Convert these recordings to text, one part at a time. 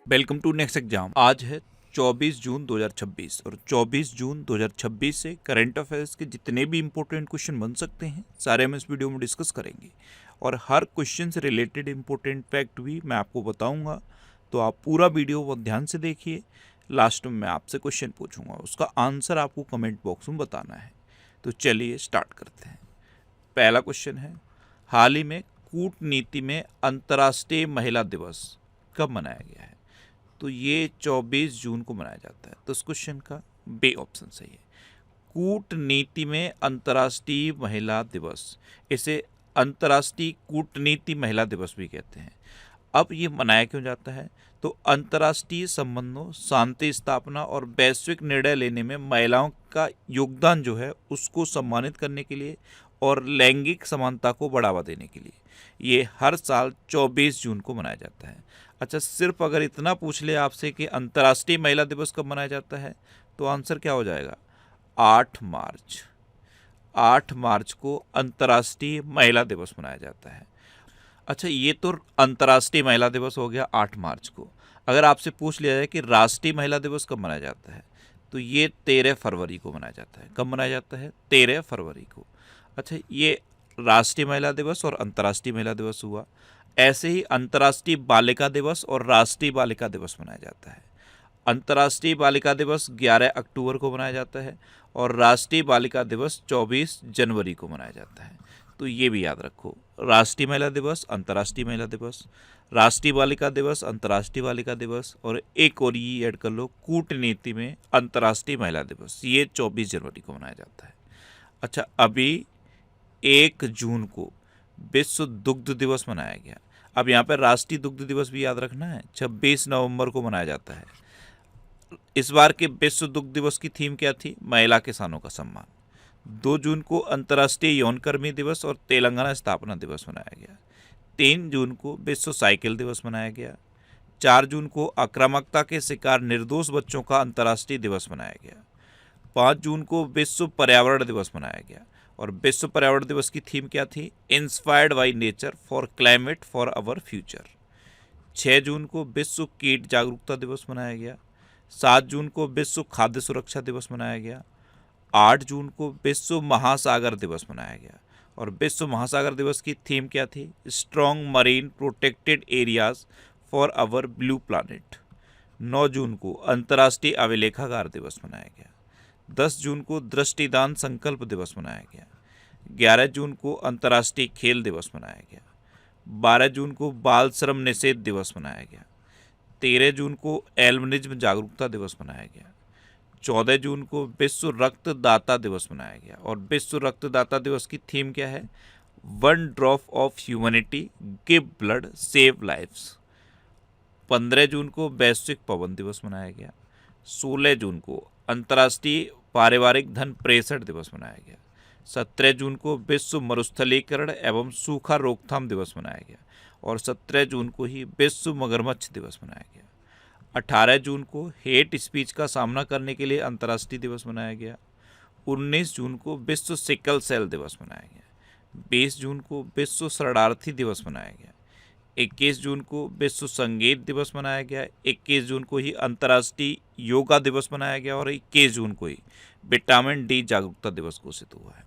Welcome to next exam. आज है 24 जून 2026 और 24 जून 2026 से करंट अफेयर्स के जितने भी इंपॉर्टेंट क्वेश्चन बन सकते हैं सारे हम इस वीडियो में डिस्कस करेंगे और हर क्वेश्चन से रिलेटेड इंपॉर्टेंट फैक्ट भी मैं आपको बताऊंगा। तो आप पूरा वीडियो बहुत ध्यान से देखिए। लास्ट में मैं आपसे क्वेश्चन पूछूंगा, उसका आंसर आपको कमेंट बॉक्स में बताना है। तो चलिए स्टार्ट करते हैं। पहला क्वेश्चन है, हाल ही में कूटनीति में अंतर्राष्ट्रीय महिला दिवस कब मनाया गया है? तो ये 24 जून को मनाया जाता है। तो इस क्वेश्चन का बी ऑप्शन सही है। कूटनीति में अंतर्राष्ट्रीय महिला दिवस, इसे अंतर्राष्ट्रीय कूटनीति महिला दिवस भी कहते हैं। अब ये मनाया क्यों जाता है? तो अंतर्राष्ट्रीय संबंधों, शांति स्थापना और वैश्विक निर्णय लेने में महिलाओं का योगदान जो है उसको सम्मानित करने के लिए और लैंगिक समानता को बढ़ावा देने के लिए ये हर साल 24 जून को मनाया जाता है। अच्छा, सिर्फ अगर इतना पूछ ले आपसे कि अंतर्राष्ट्रीय महिला दिवस कब मनाया जाता है, तो आंसर क्या हो जाएगा? 8 मार्च। 8 मार्च को अंतर्राष्ट्रीय महिला दिवस मनाया जाता है। अच्छा, ये तो अंतर्राष्ट्रीय महिला दिवस हो गया 8 मार्च को। अगर आपसे पूछ लिया जाए कि राष्ट्रीय महिला दिवस कब मनाया जाता है, तो ये 13 फरवरी को मनाया जाता है। कब मनाया जाता है? 13 फरवरी को। अच्छा, ये राष्ट्रीय महिला दिवस और अंतर्राष्ट्रीय महिला दिवस हुआ। ऐसे ही अंतर्राष्ट्रीय बालिका दिवस और राष्ट्रीय बालिका दिवस मनाया जाता है। अंतर्राष्ट्रीय बालिका दिवस 11 अक्टूबर को मनाया जाता है और राष्ट्रीय बालिका दिवस 24 जनवरी को मनाया जाता है। तो ये भी याद रखो, राष्ट्रीय महिला दिवस, अंतर्राष्ट्रीय महिला दिवस, राष्ट्रीय बालिका दिवस, अंतर्राष्ट्रीय बालिका दिवस, और एक और ये ऐड कर लो, कूटनीति में अंतर्राष्ट्रीय महिला दिवस, ये 24 जनवरी को मनाया जाता है। अच्छा, अभी 1 जून को विश्व दुग्ध दिवस मनाया गया। अब यहाँ पर राष्ट्रीय दुग्ध दिवस भी याद रखना है, 26 नवंबर को मनाया जाता है। इस बार के विश्व दुग्ध दिवस की थीम क्या थी? महिला किसानों का सम्मान। 2 जून को अंतर्राष्ट्रीय यौनकर्मी दिवस और तेलंगाना स्थापना दिवस मनाया गया। 3 जून को विश्व साइकिल दिवस मनाया गया। 4 जून को आक्रामकता के शिकार निर्दोष बच्चों का अंतर्राष्ट्रीय दिवस मनाया गया। 5 जून को विश्व पर्यावरण दिवस मनाया गया और विश्व पर्यावरण दिवस की थीम क्या थी? Inspired by nature for climate for our future. 6 जून को विश्व कीट जागरूकता दिवस मनाया गया। 7 जून को विश्व खाद्य सुरक्षा दिवस मनाया गया। 8 जून को विश्व महासागर दिवस मनाया गया और विश्व महासागर दिवस की थीम क्या थी? Strong marine protected areas for our blue planet. 9 जून को अंतर्राष्ट्रीय अभिलेखागार दिवस मनाया गया। 10 जून को दृष्टिदान संकल्प दिवस मनाया गया। 11 जून को अंतर्राष्ट्रीय खेल दिवस मनाया गया। 12 जून को बाल श्रम निषेध दिवस मनाया गया। 13 जून को एल्बिनिज्म जागरूकता दिवस मनाया गया। 14 जून को विश्व रक्तदाता दिवस मनाया गया और विश्व रक्तदाता दिवस की थीम क्या है? 1 drop of humanity, give blood, save lifes. 15 जून को वैश्विक पवन दिवस मनाया गया। 16 जून को अंतर्राष्ट्रीय पारिवारिक धन प्रेषण दिवस मनाया गया। 17 जून को विश्व मरुस्थलीकरण एवं सूखा रोकथाम दिवस मनाया गया और 17 जून को ही विश्व मगरमच्छ दिवस मनाया गया। 18 जून को हेट स्पीच का सामना करने के लिए अंतर्राष्ट्रीय दिवस मनाया गया। 19 जून को विश्व सिकल सेल दिवस मनाया गया। 20 जून को विश्व शरणार्थी दिवस मनाया गया। 21 जून को विश्व संगीत दिवस मनाया गया। 21 जून को ही अंतर्राष्ट्रीय योगा दिवस मनाया गया और 21 जून को ही विटामिन डी जागरूकता दिवस घोषित हुआ है।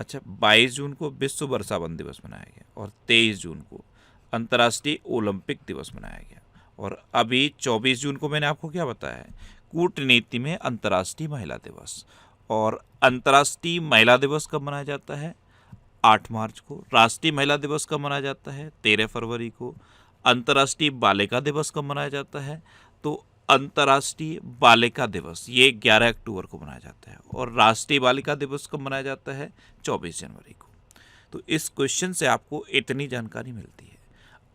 अच्छा, 22 जून को विश्व वर्षावन दिवस मनाया गया और 23 जून को अंतर्राष्ट्रीय ओलंपिक दिवस मनाया गया। और अभी 24 जून को मैंने आपको क्या बताया है? कूटनीति में अंतर्राष्ट्रीय महिला दिवस। और अंतर्राष्ट्रीय महिला दिवस कब मनाया जाता है? 8 मार्च को। राष्ट्रीय महिला दिवस कब मनाया जाता है? 13 फरवरी को। अंतर्राष्ट्रीय बालिका दिवस कब मनाया जाता है? तो अंतर्राष्ट्रीय बालिका दिवस ये 11 अक्टूबर को मनाया जाता है और राष्ट्रीय बालिका दिवस कब मनाया जाता है? 24 जनवरी को। तो इस क्वेश्चन से आपको इतनी जानकारी मिलती है।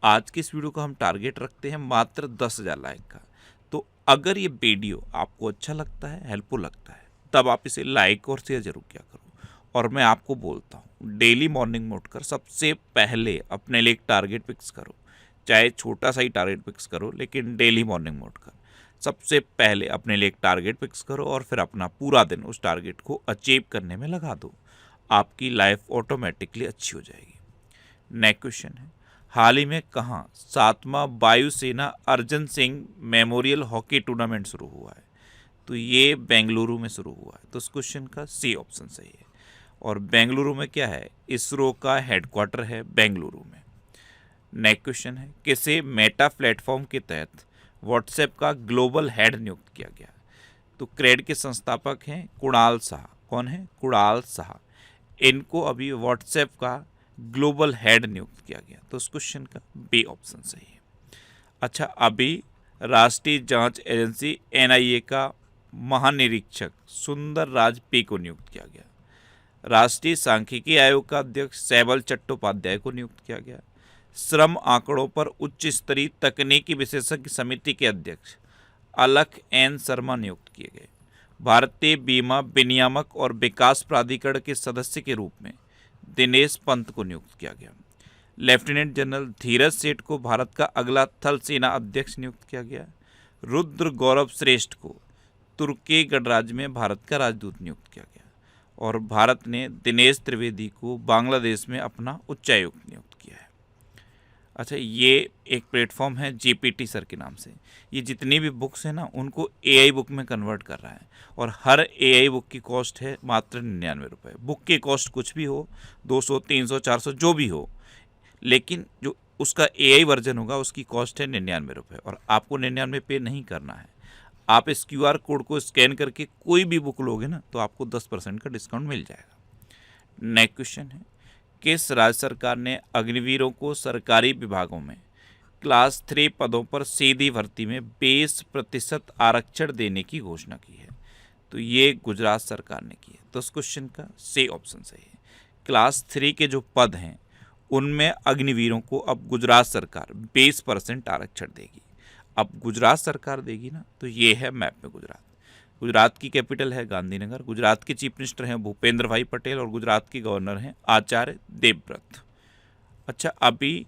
आज की इस वीडियो का हम टारगेट रखते हैं मात्र 10,000 लाइक का। तो अगर ये वीडियो आपको अच्छा लगता है, हेल्पफुल लगता है, तब आप इसे लाइक और शेयर जरूर किया करो। और मैं आपको बोलता हूँ, डेली मॉर्निंग में उठकर सबसे पहले अपने लिए एक टारगेट फिक्स करो। चाहे छोटा सा ही टारगेट फिक्स करो, लेकिन डेली मॉर्निंग में उठकर सबसे पहले अपने लिए एक टारगेट फिक्स करो और फिर अपना पूरा दिन उस टारगेट को अचीव करने में लगा दो। आपकी लाइफ ऑटोमेटिकली अच्छी हो जाएगी। नेक्स्ट क्वेश्चन है, हाल ही में कहाँ 7वां वायुसेना Arjan Singh memorial hockey tournament शुरू हुआ है? तो ये बेंगलुरु में शुरू हुआ है। तो इस क्वेश्चन का सी ऑप्शन सही है। और बेंगलुरु में क्या है? इसरो का हेडक्वार्टर है बेंगलुरु में। नेक्स्ट क्वेश्चन है, किसे मेटा प्लेटफॉर्म के तहत व्हाट्सएप का ग्लोबल हेड नियुक्त किया गया? तो क्रेड के संस्थापक हैं कुणाल शाह। कौन है? कुणाल शाह। इनको अभी व्हाट्सएप का ग्लोबल हेड नियुक्त किया गया। तो इस क्वेश्चन का बी ऑप्शन सही है। अच्छा, अभी राष्ट्रीय जांच एजेंसी एनआईए का महानिरीक्षक सुंदर राज पी को नियुक्त किया गया। राष्ट्रीय सांख्यिकी आयोग का अध्यक्ष सैबल चट्टोपाध्याय को नियुक्त किया गया। श्रम आंकड़ों पर उच्च स्तरीय तकनीकी विशेषज्ञ समिति के अध्यक्ष अलख एन शर्मा नियुक्त किए गए। भारतीय बीमा विनियामक और विकास प्राधिकरण के सदस्य के रूप में दिनेश पंत को नियुक्त किया गया। लेफ्टिनेंट जनरल धीरज सेठ को भारत का अगला थल सेना अध्यक्ष नियुक्त किया गया। रुद्र गौरव श्रेष्ठ को तुर्की गणराज्य में भारत का राजदूत नियुक्त किया गया। और भारत ने दिनेश त्रिवेदी को बांग्लादेश में अपना उच्चायुक्त नियुक्त किया है। अच्छा, ये एक प्लेटफॉर्म है जीपीटी सर के नाम से। ये जितनी भी बुक्स हैं ना, उनको एआई बुक में कन्वर्ट कर रहा है। और हर एआई बुक की कॉस्ट है मात्र 99 रुपये। बुक की कॉस्ट कुछ भी हो, 200, 300, 400 जो भी हो, लेकिन जो उसका एआई वर्जन होगा उसकी कॉस्ट है 99 रुपये। और आपको 99 पे नहीं करना है। आप इस क्यूआर कोड को स्कैन करके कोई भी बुक लोगे ना, तो आपको 10% का डिस्काउंट मिल जाएगा। नेक्स्ट क्वेश्चन है, किस राज्य सरकार ने अग्निवीरों को सरकारी विभागों में क्लास 3 पदों पर सीधी भर्ती में 20% आरक्षण देने की घोषणा की है? तो ये गुजरात सरकार ने की है। तो इस क्वेश्चन का सी ऑप्शन सही है। क्लास 3 के जो पद हैं उनमें अग्निवीरों को अब गुजरात सरकार 20% आरक्षण देगी। अब गुजरात सरकार देगी ना, तो ये है मैप में गुजरात। गुजरात की कैपिटल है गांधीनगर। गुजरात के चीफ मिनिस्टर हैं भूपेंद्र भाई पटेल और गुजरात के गवर्नर हैं आचार्य देवव्रत। अच्छा, अभी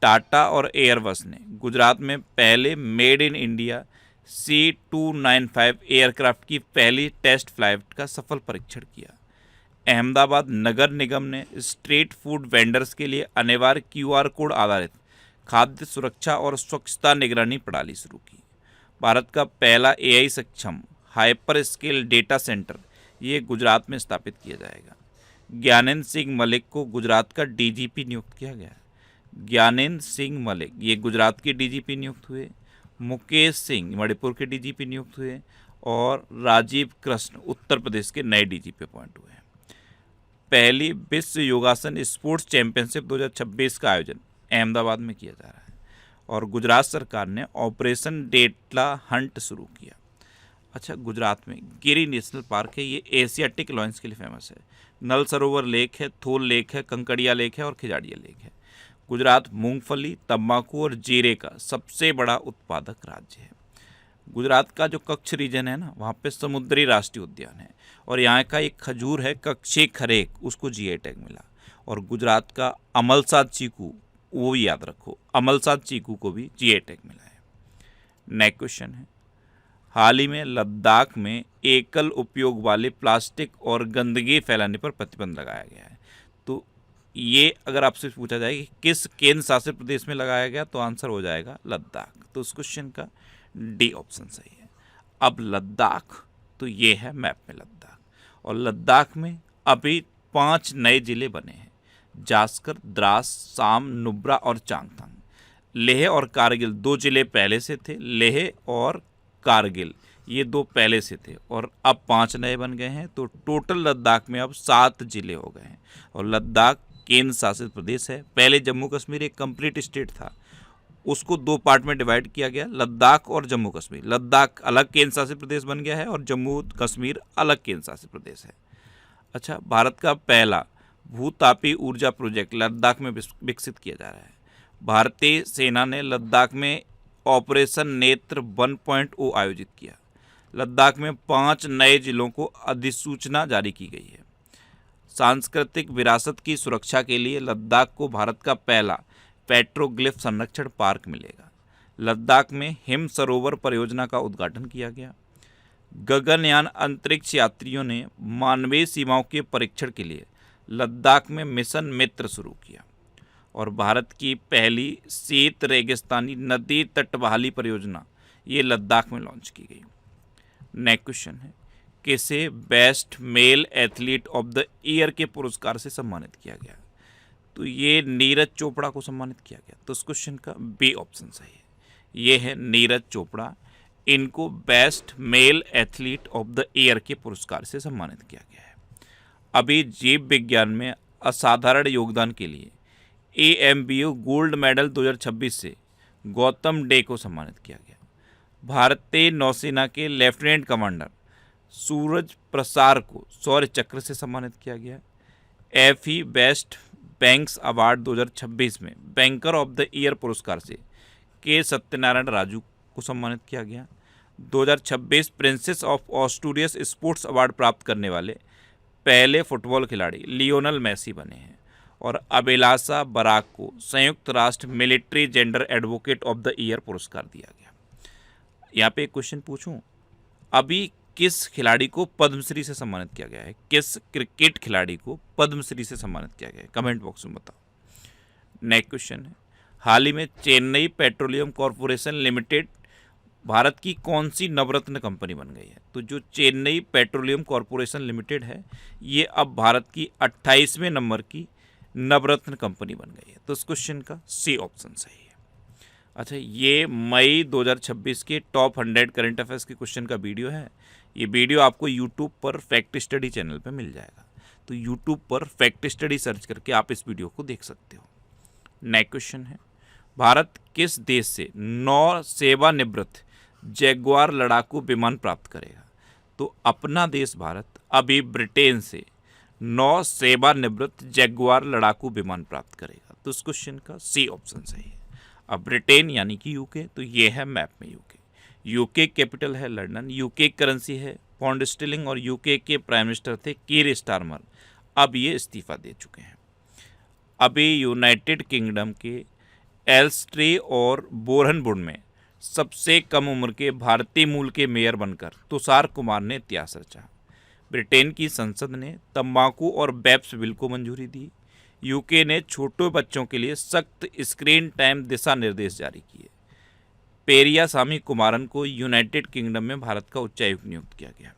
टाटा और एयरबस ने गुजरात में पहले made in India C295 aircraft की पहली टेस्ट फ्लाइट का सफल परीक्षण किया। अहमदाबाद नगर निगम ने स्ट्रीट फूड वेंडर्स के लिए अनिवार्य क्यूआर कोड आधारित खाद्य सुरक्षा और स्वच्छता निगरानी प्रणाली शुरू की। भारत का पहला एआई सक्षम हाइपर स्केल डेटा सेंटर ये गुजरात में स्थापित किया जाएगा। ज्ञानेंद्र सिंह मलिक को गुजरात का डीजीपी नियुक्त किया गया। ज्ञानेंद्र सिंह मलिक ये गुजरात के डीजीपी नियुक्त हुए। मुकेश सिंह मणिपुर के डीजीपी नियुक्त हुए। और राजीव कृष्ण उत्तर प्रदेश के नए डीजीपी अपॉइंट हुए। पहली विश्व योगासन स्पोर्ट्स चैंपियनशिप 2026 का आयोजन अहमदाबाद में किया जा रहा है। और गुजरात सरकार ने ऑपरेशन डेटला हंट शुरू किया। अच्छा, गुजरात में गिरी नेशनल पार्क है। ये एशियाटिक लॉयंस के लिए फेमस है। नल सरोवर लेक है, थोल लेक है, कंकड़िया लेक है और खिजाड़िया लेक है। गुजरात मूंगफली, तंबाकू और जीरे का सबसे बड़ा उत्पादक राज्य है। गुजरात का जो कच्छ रीजन है ना, वहाँ पे समुद्री राष्ट्रीय उद्यान है। और यहाँ का एक खजूर है कच्छी खरेक, उसको जीआई टैग मिला। और गुजरात का अमलसाद चीकू, वो भी याद रखो, अमलसाद चीकू को भी जीआई टैग मिला है। नेक्स्ट क्वेश्चन है, हाल ही में लद्दाख में एकल उपयोग वाले प्लास्टिक और गंदगी फैलाने पर प्रतिबंध लगाया गया है। तो ये अगर आपसे पूछा जाए कि किस केंद्र शासित प्रदेश में लगाया गया, तो आंसर हो जाएगा लद्दाख। तो उस क्वेश्चन का डी ऑप्शन सही है। अब लद्दाख, तो ये है मैप में लद्दाख। और लद्दाख में अभी 5 नए जिले बने हैं, जास्कर, द्रास, साम, नुब्रा और चांगथंग। लेह और कारगिल 2 जिले पहले से थे। लेह और कारगिल ये 2 पहले से थे और अब 5 नए बन गए हैं। तो टोटल लद्दाख में अब 7 जिले हो गए हैं। और लद्दाख केंद्र शासित प्रदेश है। पहले जम्मू कश्मीर एक कंप्लीट स्टेट था, उसको 2 पार्ट में डिवाइड किया गया, लद्दाख और जम्मू कश्मीर। लद्दाख अलग केंद्र शासित प्रदेश बन गया है और जम्मू कश्मीर अलग केंद्र शासित प्रदेश है। अच्छा, भारत का पहला भूतापी ऊर्जा प्रोजेक्ट लद्दाख में विकसित किया जा रहा है। भारतीय सेना ने लद्दाख में ऑपरेशन नेत्र 1.0 आयोजित किया। लद्दाख में 5 नए जिलों को अधिसूचना जारी की गई है। सांस्कृतिक विरासत की सुरक्षा के लिए लद्दाख को भारत का पहला पेट्रोग्लिफ संरक्षण पार्क मिलेगा। लद्दाख में हिम सरोवर परियोजना का उद्घाटन किया गया। गगनयान अंतरिक्ष यात्रियों ने मानवीय सीमाओं के परीक्षण के लिए लद्दाख में मिशन मित्र शुरू किया। और भारत की पहली शीत रेगिस्तानी नदी तट बहाली परियोजना ये लद्दाख में लॉन्च की गई। नेक्स्ट क्वेश्चन है, किसे best male athlete of the year के पुरस्कार से सम्मानित किया गया? तो ये नीरज चोपड़ा को सम्मानित किया गया। तो इस क्वेश्चन का बी ऑप्शन सही है, ये है नीरज चोपड़ा। इनको best male athlete of the year के पुरस्कार से सम्मानित किया गया है। अभी जीव विज्ञान में असाधारण योगदान के लिए AMBU गोल्ड मेडल 2026 से गौतम डे को सम्मानित किया गया। भारतीय नौसेना के लेफ्टिनेंट कमांडर सूरज प्रसार को शौर्य चक्र से सम्मानित किया गया। FE बेस्ट बैंक्स अवार्ड 2026 में बैंकर ऑफ द ईयर पुरस्कार से के सत्यनारायण राजू को सम्मानित किया गया। 2026 प्रिंसेस ऑफ ऑस्ट्रेलियस स्पोर्ट्स अवार्ड प्राप्त करने वाले पहले फुटबॉल खिलाड़ी लियोनल मेसी बने हैं। और अभिलाषा बराक को संयुक्त राष्ट्र military gender advocate of the year पुरस्कार दिया गया। यहाँ पे एक क्वेश्चन पूछूं, अभी किस खिलाड़ी को पद्मश्री से सम्मानित किया गया है? किस क्रिकेट खिलाड़ी को पद्मश्री से सम्मानित किया गया है? कमेंट बॉक्स में बताओ। नेक्स्ट क्वेश्चन है, हाल ही में Chennai petroleum corporation limited Bharat की कौन सी नवरत्न कंपनी बन गई है? तो जो चेन्नई पेट्रोलियम कॉरपोरेशन लिमिटेड है ये अब भारत की 28वें नंबर की नवरत्न कंपनी बन गई है। तो इस क्वेश्चन का सी ऑप्शन सही है। अच्छा, ये मई 2026 के टॉप 100 करंट अफेयर्स के क्वेश्चन का वीडियो है। ये वीडियो आपको यूट्यूब पर फैक्ट स्टडी चैनल पर मिल जाएगा। तो यूट्यूब पर फैक्ट स्टडी सर्च करके आप इस वीडियो को देख सकते हो। नेक्स्ट क्वेश्चन है, भारत किस देश से 9 सेवानिवृत्त जैगुआर लड़ाकू विमान प्राप्त करेगा? तो अपना देश भारत अभी ब्रिटेन से 9 सेवानिवृत्त जैगुआर लड़ाकू विमान प्राप्त करेगा। तो इस क्वेश्चन का सी ऑप्शन सही है। अब ब्रिटेन यानी कि यूके, तो ये है मैप में यूके। यूके कैपिटल है लंदन, यूके करेंसी है पौंड स्टर्लिंग और यूके के प्राइम मिनिस्टर थे कीर स्टारमर। अब ये इस्तीफा दे चुके हैं। अभी यूनाइटेड किंगडम के एल्स्ट्रे और बोरहनवुड में सबसे कम उम्र के भारतीय मूल के मेयर बनकर तुषार कुमार ने इतिहास रचा। ब्रिटेन की संसद ने तंबाकू और वेप्स बिल को मंजूरी दी। यूके ने छोटे बच्चों के लिए सख्त स्क्रीन टाइम दिशा निर्देश जारी किए। पेरियासामी कुमारन को यूनाइटेड किंगडम में भारत का उच्चायुक्त नियुक्त किया गया।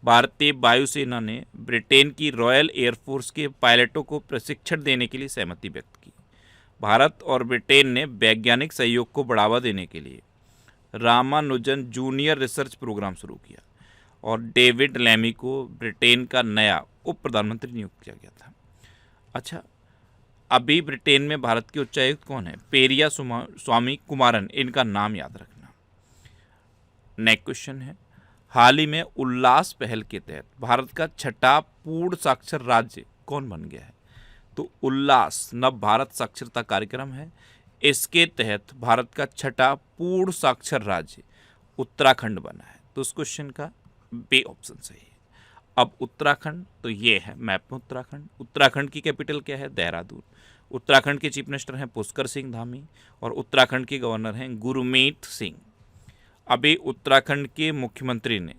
भारतीय वायुसेना ने ब्रिटेन की रॉयल एयरफोर्स के पायलटों को प्रशिक्षण देने के लिए सहमति व्यक्त की। भारत और ब्रिटेन ने वैज्ञानिक सहयोग को बढ़ावा देने के लिए रामानुजन जूनियर रिसर्च प्रोग्राम शुरू किया और डेविड लैमी को ब्रिटेन का नया उप प्रधानमंत्री नियुक्त किया गया था। अच्छा, अभी ब्रिटेन में भारत के उच्चायुक्त कौन है? पेरिया स्वामी कुमारन, इनका नाम याद रखना। नेक्स्ट क्वेश्चन है, हाल ही में उल्लास पहल के तहत भारत का छठा पूर्ण साक्षर राज्य कौन बन गया है? तो उल्लास नव भारत साक्षरता कार्यक्रम है। इसके तहत भारत का छठा पूर्ण साक्षर राज्य उत्तराखंड बना है। तो इस क्वेश्चन का बी ऑप्शन सही है। अब उत्तराखंड, तो ये है मैप में उत्तराखंड। उत्तराखंड की कैपिटल क्या है? देहरादून। उत्तराखंड के चीफ मिनिस्टर हैं पुष्कर सिंह धामी और उत्तराखंड के गवर्नर हैं गुरमीत सिंह। अभी उत्तराखंड के मुख्यमंत्री ने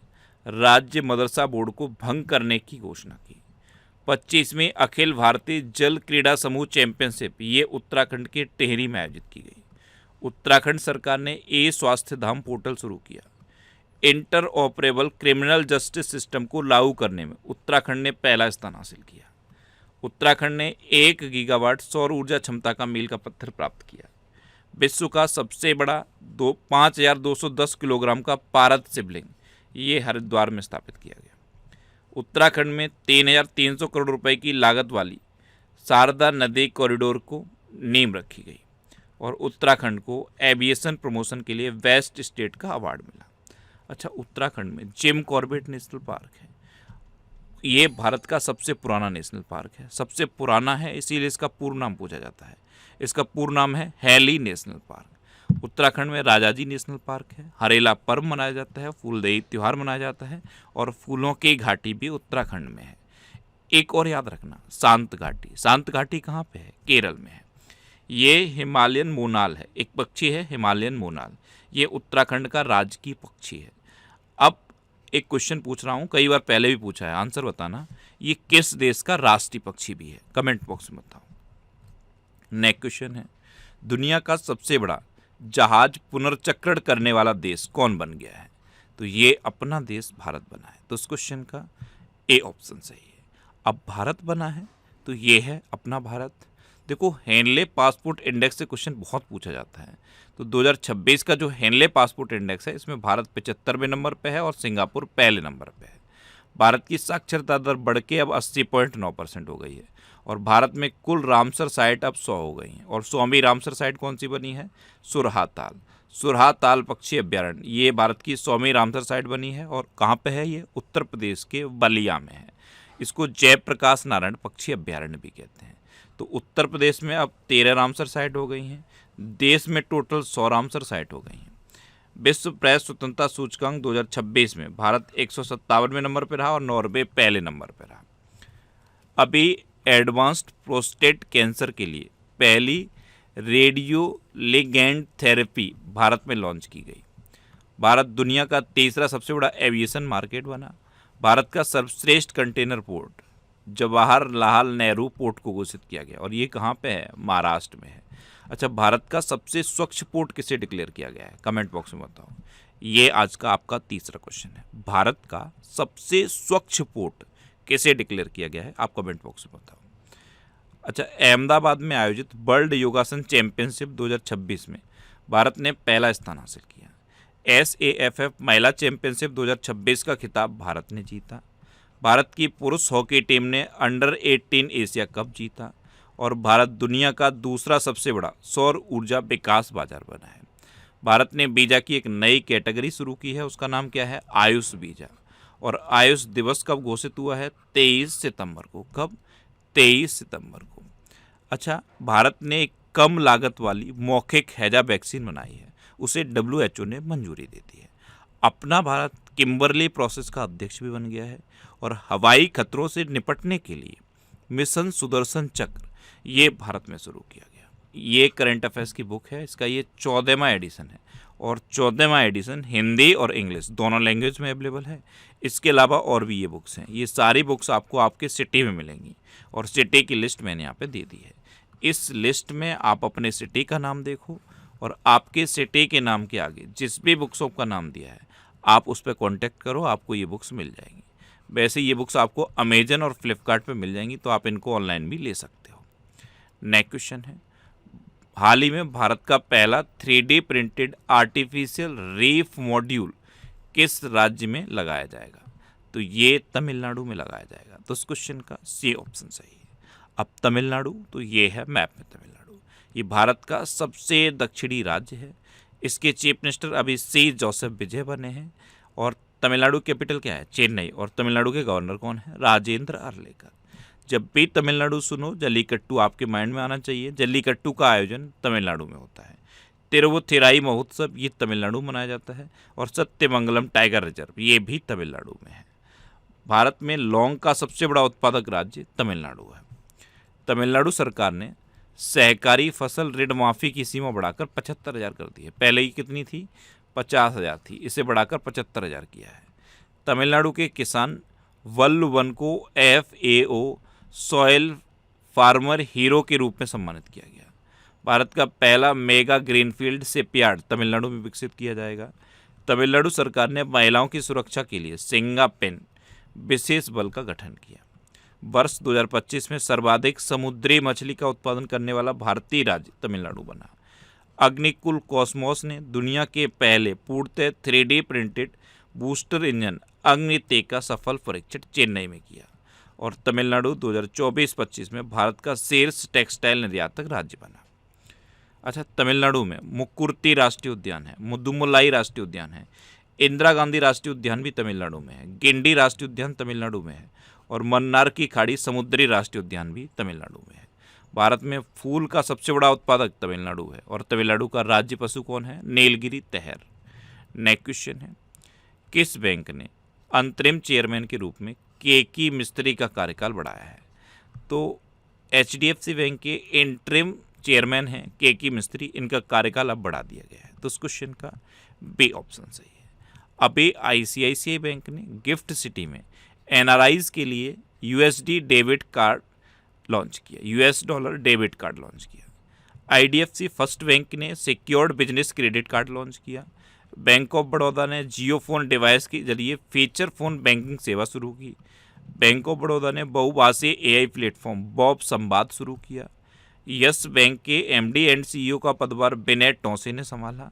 राज्य मदरसा बोर्ड को भंग करने की घोषणा की। 25वीं अखिल भारतीय जल क्रीड़ा समूह चैंपियनशिप ये उत्तराखंड के टिहरी में आयोजित की गई। उत्तराखंड सरकार ने स्वास्थ्य धाम पोर्टल शुरू किया। Inter operable criminal justice system को लागू करने में उत्तराखंड ने पहला स्थान हासिल किया। उत्तराखंड ने 1 गीगावाट सौर ऊर्जा क्षमता का मील का पत्थर प्राप्त किया। विश्व का सबसे बड़ा 5210 किलोग्राम का पारद शिवलिंग ये हरिद्वार में स्थापित किया गया। उत्तराखंड में 3300 करोड़ रुपए की लागत वाली शारदा नदी कॉरिडोर को नींव रखी गई और उत्तराखंड को एविएशन प्रमोशन के लिए वेस्ट स्टेट का अवार्ड मिला। अच्छा, उत्तराखंड में जिम कॉर्बेट नेशनल पार्क है। ये भारत का सबसे पुराना नेशनल पार्क है। सबसे पुराना है इसीलिए इसका पूर्ण नाम पूछा जाता है। इसका पूर्ण नाम है हैली नेशनल पार्क। उत्तराखंड में राजाजी नेशनल पार्क है। हरेला पर्व मनाया जाता है, फूलदेई त्यौहार मनाया जाता है और फूलों की घाटी भी उत्तराखंड में है। एक और याद रखना, शांत घाटी। शांत घाटी कहाँ पे है? केरल में है। ये हिमालयन मोनाल है, एक पक्षी है हिमालयन मोनाल। ये उत्तराखंड का राजकीय पक्षी है। अब एक क्वेश्चन पूछ रहा हूँ, कई बार पहले भी पूछा है, आंसर बताना। ये किस देश का राष्ट्रीय पक्षी भी है? कमेंट बॉक्स में बताओ। नेक्स्ट क्वेश्चन है, दुनिया का सबसे बड़ा जहाज पुनर्चक्रण करने वाला देश कौन बन गया है? तो ये अपना देश भारत बना है। तो इस क्वेश्चन का ए ऑप्शन सही है। अब भारत बना है तो ये है अपना भारत। देखो, हेनले पासपोर्ट इंडेक्स से क्वेश्चन बहुत पूछा जाता है। तो 2026 का जो हेनले पासपोर्ट इंडेक्स है, इसमें भारत 75वें नंबर पे है और सिंगापुर पहले नंबर पे है। भारत की साक्षरता दर बढ़ के अब 80.9% हो गई है और भारत में कुल रामसर साइट अब 100 हो गई हैं। और 100वीं रामसर साइट कौन सी बनी है? सुरहा ताल। सुरहा ताल पक्षी अभ्यारण्य, ये भारत की 100वीं रामसर साइट बनी है। और कहाँ पे है ये? उत्तर प्रदेश के बलिया में है। इसको जयप्रकाश नारायण पक्षी अभ्यारण्य भी कहते हैं। तो उत्तर प्रदेश में अब 13 रामसर साइट हो गई हैं। देश में टोटल 100 रामसर साइट हो गई हैं। विश्व प्रेस स्वतंत्रता सूचकांक 2026 में भारत 157वें नंबर पर रहा और नॉर्वे पहले नंबर पर रहा। अभी एडवांस्ड प्रोस्टेट कैंसर के लिए पहली रेडियो लिगेंड थेरेपी भारत में लॉन्च की गई। भारत दुनिया का तीसरा सबसे बड़ा एविएशन मार्केट बना। भारत का सर्वश्रेष्ठ container port Jawaharlal Nehru port को घोषित किया गया और ये कहाँ पे है? महाराष्ट्र में है। अच्छा, भारत का सबसे स्वच्छ पोर्ट किसे डिक्लेयर किया गया है? कमेंट बॉक्स में बताओ। ये आज का आपका तीसरा क्वेश्चन है। भारत का सबसे स्वच्छ पोर्ट किसे डिक्लेयर किया गया है? आप कमेंट बॉक्स में बताओ। अच्छा, अहमदाबाद में आयोजित वर्ल्ड योगासन चैंपियनशिप 2026 में भारत ने पहला स्थान हासिल किया। SAFF महिला चैंपियनशिप 2026 का खिताब भारत ने जीता। भारत की पुरुष हॉकी टीम ने अंडर-18 एशिया कप जीता और भारत दुनिया का दूसरा सबसे बड़ा सौर ऊर्जा विकास बाजार बना है। भारत ने वीजा की एक नई कैटेगरी शुरू की है, उसका नाम क्या है? आयुष वीजा। और आयुष दिवस कब घोषित हुआ है? 23 सितंबर को। कब? 23 सितंबर को। अच्छा, भारत ने एक कम लागत वाली मौखिक हैजा वैक्सीन बनाई है, उसे WHO ने मंजूरी दे दी है। अपना भारत किम्बरली प्रोसेस का अध्यक्ष भी बन गया है और हवाई खतरों से निपटने के लिए मिशन सुदर्शन चक्र ये भारत में शुरू किया गया। ये करंट अफेयर्स की बुक है, इसका ये 14वां एडिशन है और 14वां एडिशन हिंदी और इंग्लिश दोनों लैंग्वेज में अवेलेबल है। इसके अलावा और भी ये बुक्स हैं। ये सारी बुक्स आपको आपके सिटी में मिलेंगी और सिटी की लिस्ट मैंने यहाँ पे दे दी है। इस लिस्ट में आप अपने सिटी का नाम देखो और आपके सिटी के नाम के आगे जिस भी बुक शॉप का नाम दिया है आप उस पर कॉन्टैक्ट करो, आपको ये बुक्स मिल जाएंगी। वैसे ये बुक्स आपको अमेजन और फ्लिपकार्ट पे मिल जाएंगी, तो आप इनको ऑनलाइन भी ले सकते हो। नेक्स्ट क्वेश्चन है, हाल ही में भारत का पहला 3D printed artificial reef module किस राज्य में लगाया जाएगा? तो ये तमिलनाडु में लगाया जाएगा। तो इस क्वेश्चन का सी ऑप्शन सही है। अब तमिलनाडु, तो ये है मैप में तमिलनाडु। ये भारत का सबसे दक्षिणी राज्य है। इसके चीफ मिनिस्टर अभी सी जोसेफ विजय बने हैं और तमिलनाडु कैपिटल क्या है? चेन्नई। और तमिलनाडु के गवर्नर कौन है? राजेंद्र अर्लेकर। जब भी तमिलनाडु सुनो, जल्लीकट्टू आपके माइंड में आना चाहिए। जल्लीकट्टू का आयोजन तमिलनाडु में होता है। तिरुवुथिराई महोत्सव ये तमिलनाडु मनाया जाता है और सत्यमंगलम टाइगर रिजर्व ये भी तमिलनाडु में है। भारत में लौंग का सबसे बड़ा उत्पादक राज्य तमिलनाडु है। तमिलनाडु सरकार ने सहकारी फसल ऋण माफ़ी की सीमा बढ़ाकर 75,000 कर दी है। पहले ही कितनी थी? 50,000 थी, इसे बढ़ाकर 75,000 किया है। तमिलनाडु के किसान वल्लवन को FAO सॉयल फार्मर हीरो के रूप में सम्मानित किया गया। भारत का पहला मेगा ग्रीनफील्ड शिपयार्ड तमिलनाडु में विकसित किया जाएगा। तमिलनाडु सरकार ने महिलाओं की सुरक्षा के लिए सिंगापेन विशेष बल का गठन किया। वर्ष 2025 में सर्वाधिक समुद्री मछली का उत्पादन करने वाला भारतीय राज्य तमिलनाडु बना। अग्निकुल कॉस्मोस ने दुनिया के पहले पूर्णतः 3D प्रिंटेड बूस्टर इंजन अग्नितेज का सफल परीक्षण चेन्नई में किया और तमिलनाडु 2024-25 में भारत का शीर्ष टेक्सटाइल निर्यातक राज्य बना। अच्छा, तमिलनाडु में मुक्कुर्ती राष्ट्रीय उद्यान है, मुदुमलाई राष्ट्रीय उद्यान है, इंदिरा गांधी राष्ट्रीय उद्यान भी तमिलनाडु में है, गिंडी राष्ट्रीय उद्यान तमिलनाडु में है और मन्नार की खाड़ी समुद्री राष्ट्रीय उद्यान भी तमिलनाडु में है। भारत में फूल का सबसे बड़ा उत्पादक तमिलनाडु है और तमिलनाडु का राज्य पशु कौन है? नीलगिरी तहर। नेक्स्ट क्वेश्चन है, किस बैंक ने अंतरिम चेयरमैन के रूप में केकी मिस्त्री का कार्यकाल बढ़ाया है? तो HDFC बैंक के इंटरिम चेयरमैन हैं केकी मिस्त्री, इनका कार्यकाल अब बढ़ा दिया गया है। तो इस क्वेश्चन का बी ऑप्शन सही है। अभी ICICI बैंक ने गिफ्ट सिटी में NRIs के लिए USD डेबिट कार्ड लॉन्च किया, US dollar debit card launch किया। IDFC फर्स्ट बैंक ने secured business credit card launch किया। बैंक ऑफ बड़ौदा ने जियो फोन डिवाइस के जरिए फीचर फोन बैंकिंग सेवा शुरू की। बैंक ऑफ बड़ौदा ने बहुभाषीय AI प्लेटफॉर्म बॉब संवाद शुरू किया। यस बैंक के MD एंड CEO का पदभार विनय टोंसे ने संभाला।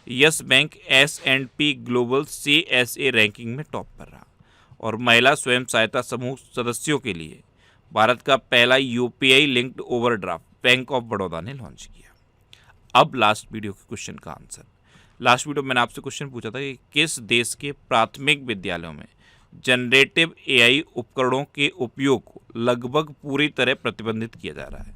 Yes bank S&P global CSA ranking में टॉप पर रहा। और महिला स्वयं सहायता समूह सदस्यों के लिए भारत का पहला UPI linked overdraft bank of Baroda ने लॉन्च किया। अब लास्ट वीडियो के क्वेश्चन का आंसर। लास्ट वीडियो मैंने आपसे क्वेश्चन पूछा था कि किस देश के प्राथमिक विद्यालयों में जनरेटिव AI उपकरणों के उपयोग को लगभग पूरी तरह प्रतिबंधित किया जा रहा है।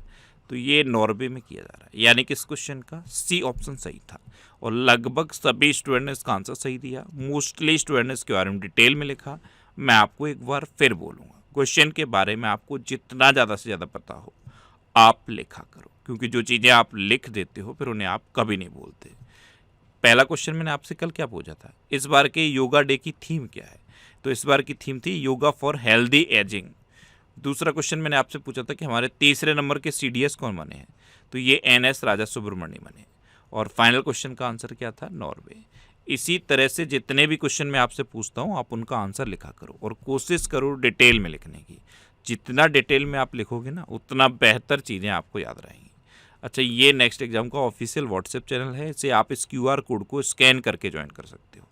तो ये नॉर्वे में किया जा रहा है, यानी कि इस क्वेश्चन का C ऑप्शन सही था। और लगभग सभी स्टूडेंट ने इसका आंसर सही दिया। मोस्टली स्टूडेंट ने इसके बारे में डिटेल में लिखा। मैं आपको एक बार फिर बोलूँगा, क्वेश्चन के बारे में आपको जितना ज़्यादा से ज़्यादा पता हो आप लिखा करो, क्योंकि जो चीज़ें आप लिख देते हो फिर उन्हें आप कभी नहीं बोलते। पहला क्वेश्चन मैंने आपसे कल क्या पूछा था, इस बार के योगा डे की थीम क्या है? तो इस बार की थीम थी योगा फॉर हेल्दी एजिंग। दूसरा क्वेश्चन मैंने आपसे पूछा था कि हमारे तीसरे नंबर के CDS कौन बने हैं? तो ये NS राजा सुब्रमण्य बने। और फाइनल क्वेश्चन का आंसर क्या था? नॉर्वे। इसी तरह से जितने भी क्वेश्चन मैं आपसे पूछता हूँ आप उनका आंसर लिखा करो और कोशिश करो डिटेल में लिखने की। जितना डिटेल में आप लिखोगे ना उतना बेहतर चीज़ें आपको याद रहेंगी। अच्छा, ये नेक्स्ट एग्जाम का ऑफिशियल व्हाट्सएप चैनल है, इसे आप इस QR कोड को स्कैन करके ज्वाइन कर सकते हो।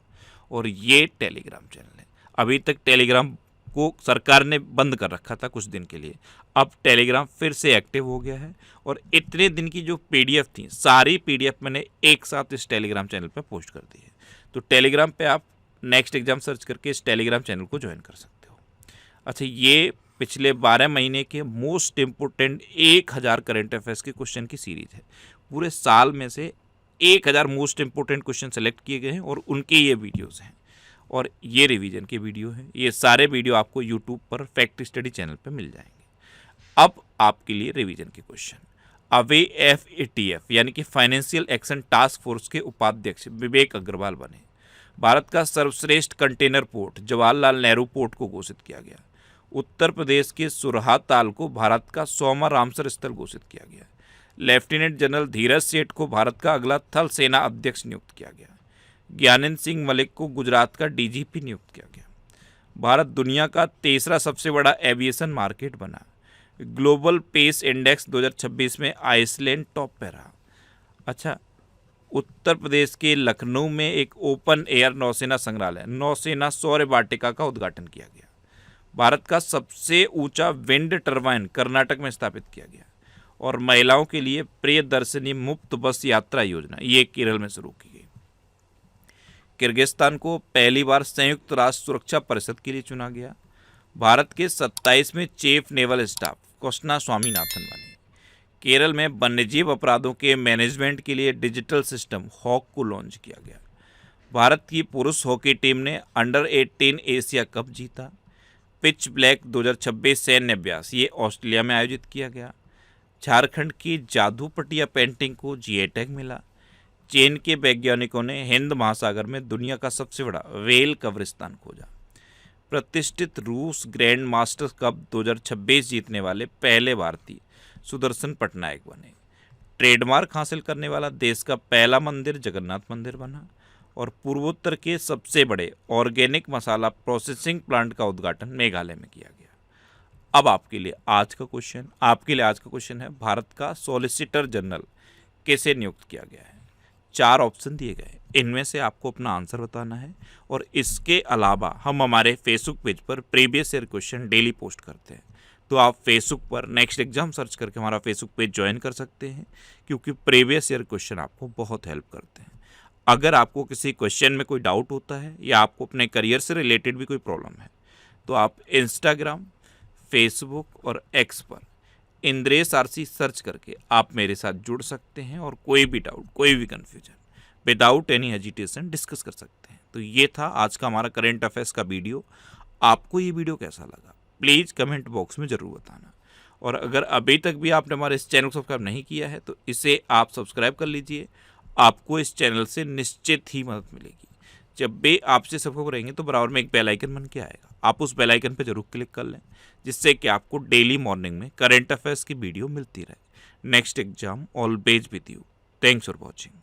और ये टेलीग्राम चैनल है। अभी तक टेलीग्राम को सरकार ने बंद कर रखा था कुछ दिन के लिए, अब टेलीग्राम फिर से एक्टिव हो गया है। और इतने दिन की जो PDF थी सारी PDF मैंने एक साथ इस टेलीग्राम चैनल पे पोस्ट कर दी है। तो टेलीग्राम पे आप नेक्स्ट एग्जाम सर्च करके इस टेलीग्राम चैनल को ज्वाइन कर सकते हो। अच्छा, ये पिछले 12 महीने के मोस्ट इम्पोर्टेंट 1000 करंट अफेयर्स के क्वेश्चन की सीरीज है। पूरे साल में से 1000 मोस्ट इम्पोर्टेंट क्वेश्चन सेलेक्ट किए गए हैं और उनके ये वीडियोस हैं और ये रिवीजन के वीडियो हैं। ये सारे वीडियो आपको यूट्यूब पर फैक्ट स्टडी चैनल पर मिल जाएंगे। अब आपके लिए रिवीजन के क्वेश्चन। अवे FATF यानी कि फाइनेंशियल एक्शन टास्क फोर्स के उपाध्यक्ष विवेक अग्रवाल बने। भारत का सर्वश्रेष्ठ container port Jawaharlal Nehru port को घोषित किया गया। उत्तर प्रदेश के सुरहा ताल को भारत का 100वां रामसर स्थल घोषित किया गया। लेफ्टिनेंट जनरल धीरज सेठ को भारत का अगला थल सेना अध्यक्ष नियुक्त किया गया। ज्ञानेंद्र सिंह मलिक को गुजरात का DGP नियुक्त किया गया। भारत दुनिया का तीसरा सबसे बड़ा एविएशन मार्केट बना। ग्लोबल पेस इंडेक्स 2026 में आइसलैंड टॉप पे रहा। अच्छा, उत्तर प्रदेश के लखनऊ में एक ओपन एयर नौसेना संग्रहालय नौसेना शौर्य वाटिका का उद्घाटन किया गया। भारत का सबसे ऊंचा विंड टरबाइन कर्नाटक में स्थापित किया गया। और महिलाओं के लिए प्रियदर्शिनी मुफ्त बस यात्रा योजना ये केरल में शुरू की गई। किर्गिस्तान को पहली बार संयुक्त राष्ट्र सुरक्षा परिषद के लिए चुना गया। भारत के 27वें chief naval staff Krishna Swaminathan बने। केरल में वन्यजीव अपराधों के मैनेजमेंट के लिए डिजिटल सिस्टम हॉक को लॉन्च किया गया। भारत की पुरुष हॉकी टीम ने अंडर 18 एशिया कप जीता। पिच ब्लैक 2026 सैन्य अभ्यास ये ऑस्ट्रेलिया में आयोजित किया गया। झारखंड की जादू पटिया पेंटिंग को GI टैग मिला। चीन के वैज्ञानिकों ने हिंद महासागर में दुनिया का सबसे बड़ा व्हेल कब्रिस्तान खोजा। प्रतिष्ठित रूस ग्रैंड मास्टर्स कप 2026 जीतने वाले पहले भारतीय सुदर्शन पटनायक बने। ट्रेडमार्क हासिल करने वाला देश का पहला मंदिर जगन्नाथ मंदिर बना। और पूर्वोत्तर के सबसे बड़े ऑर्गेनिक मसाला प्रोसेसिंग प्लांट का उद्घाटन मेघालय में किया गया। अब आपके लिए आज का क्वेश्चन है, भारत का सॉलिसिटर जनरल किसे नियुक्त किया गया है? 4 ऑप्शन दिए गए, इनमें से आपको अपना आंसर बताना है। और इसके अलावा हम हमारे फेसबुक पेज पर previous year question daily post करते हैं, तो आप फेसबुक पर नेक्स्ट एग्जाम सर्च करके हमारा फेसबुक पेज ज्वाइन कर सकते हैं, क्योंकि प्रीवियस ईयर क्वेश्चन आपको बहुत हेल्प करते हैं। अगर आपको किसी क्वेश्चन में कोई डाउट होता है या आपको अपने करियर से रिलेटेड भी कोई प्रॉब्लम है, तो आप इंस्टाग्राम, फेसबुक और X पर इंद्रेश RC सर्च करके आप मेरे साथ जुड़ सकते हैं और कोई भी डाउट, कोई भी confusion without any hesitation discuss कर सकते हैं। तो ये था आज का हमारा करंट अफेयर्स का वीडियो। आपको ये वीडियो कैसा लगा प्लीज़ कमेंट बॉक्स में ज़रूर बताना। और अगर अभी तक भी आपने हमारे इस चैनल को सब्सक्राइब नहीं किया है तो इसे आप सब्सक्राइब कर लीजिए। आपको इस चैनल से निश्चित ही मदद मिलेगी। जब भी आपसे सब्सक्राइब रहेंगे तो बराबर में एक बेल आइकन बन के आएगा, आप उस बेल आइकन पर जरूर क्लिक कर लें, जिससे कि आपको डेली मॉर्निंग में करंट अफेयर्स की वीडियो मिलती रहे। next exam always with you. Thanks for watching.